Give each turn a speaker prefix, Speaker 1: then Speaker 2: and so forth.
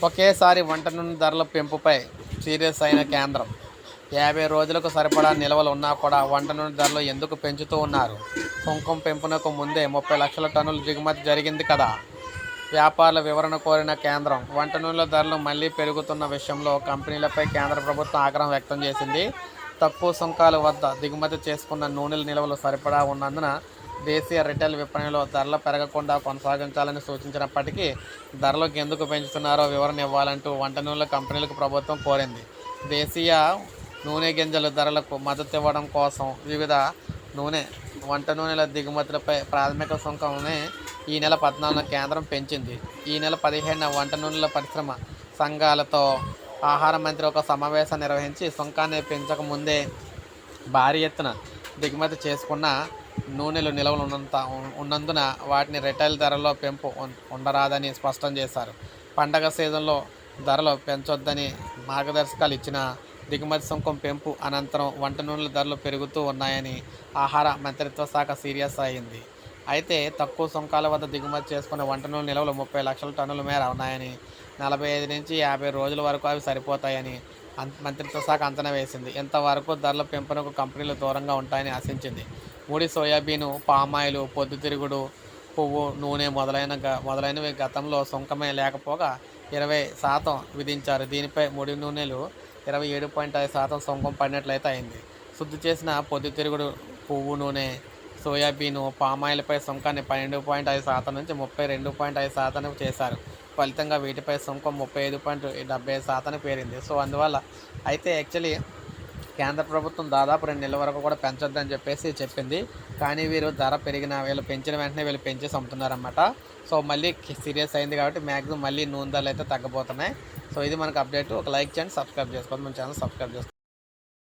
Speaker 1: ఒకేసారి వంట నూనె ధరల పెంపుపై సీరియస్ అయిన కేంద్రం. 50 రోజులకు సరిపడా నిల్వలు ఉన్నా కూడా వంట నూనె ధరలు ఎందుకు పెంచుతూ ఉన్నారు? సుంకం పెంపునకు ముందే 30 లక్షల టన్నుల దిగుమతి జరిగింది కదా. వ్యాపారుల వివరణ కోరిన కేంద్రం వంట నూనెల ధరలు మళ్లీ పెరుగుతున్న విషయంలో కంపెనీలపై కేంద్ర ప్రభుత్వం ఆగ్రహం వ్యక్తం చేసింది. తక్కువ సుంకాల వద్ద దిగుమతి చేసుకున్న నూనెల నిల్వలు సరిపడా ఉన్నందున దేశీయ రిటైల్ విపణిలో ధరలు పెరగకుండా కొనసాగించాలని సూచించినప్పటికీ ధరలకు ఎందుకు పెంచుతున్నారో వివరణ ఇవ్వాలంటూ వంట నూనెల కంపెనీలకు ప్రభుత్వం కోరింది. దేశీయ నూనె గింజల ధరలకు మద్దతు ఇవ్వడం కోసం వివిధ వంట నూనెల దిగుమతులపై ప్రాథమిక సుంకంని ఈ నెల 14న కేంద్రం పెంచింది. ఈ నెల 15న వంట నూనెల పరిశ్రమ సంఘాలతో ఆహార మంత్రి ఒక సమావేశం నిర్వహించి సుంకాన్ని పెంచక ముందే భారీ ఎత్తున దిగుమతి చేసుకున్న నూనెలు నిల్వలు ఉన్నందున వాటిని రిటైల్ ధరల్లో పెంపు ఉండరాదని స్పష్టం చేశారు. పండగ సీజన్లో ధరలు పెంచొద్దని మార్గదర్శకాలు ఇచ్చిన దిగుమతి సుంకం పెంపు అనంతరం వంట నూనెల ధరలు పెరుగుతూ ఉన్నాయని ఆహార మంత్రిత్వ శాఖ సీరియస్ అయింది. అయితే తక్కువ సుంకాల వద్ద దిగుమతి చేసుకున్న వంట నూనె నిల్వలు 30 లక్షల టన్నుల మేర ఉన్నాయని, 45 నుంచి 50 రోజుల వరకు అవి సరిపోతాయని మంత్రిత్వ శాఖ అంచనా వేసింది. ఇంతవరకు ధరల పెంపునకు కంపెనీలు దూరంగా ఉంటాయని ఆశించింది. ముడి సోయాబీను, పామాయిల్, పొద్దుతిరుగుడు పువ్వు నూనె మొదలైనవి గతంలో సుంకమే లేకపోగా 20% విధించారు. దీనిపై ముడి నూనెలు 27.5% సుంకం పడినట్లయితే అయింది. శుద్ధి చేసిన పొద్దుతిరుగుడు, పువ్వు నూనె, సోయాబీను, పామాయిల్పై సుంకాన్ని 12.5% నుంచి 32.5% చేశారు. ఫలితంగా వీటిపై సుంకం 35.75% పేరింది. సో అందువల్ల అయితే యాక్చువల్లీ కేంద్ర ప్రభుత్వం దాదాపు 2 నెలల వరకు కూడా పెంచొద్దని చెప్పేసి చెప్పింది. కానీ వీరు ధర పెరిగిన వీళ్ళు పెంచిన వెంటనే వీళ్ళు పెంచేసి అమ్ముతున్నారన్నమాట. సో మళ్ళీ సీరియస్ అయింది కాబట్టి మ్యాక్సిమం మళ్ళీ నూనె ధరలు అయితే తగ్గబోతున్నాయి. సో ఇది మనకు అప్డేట్. ఒక లైక్ చేయండి, సబ్స్క్రైబ్ చేసుకోండి, మన ఛానల్ సబ్స్క్రైబ్ చేసుకోండి.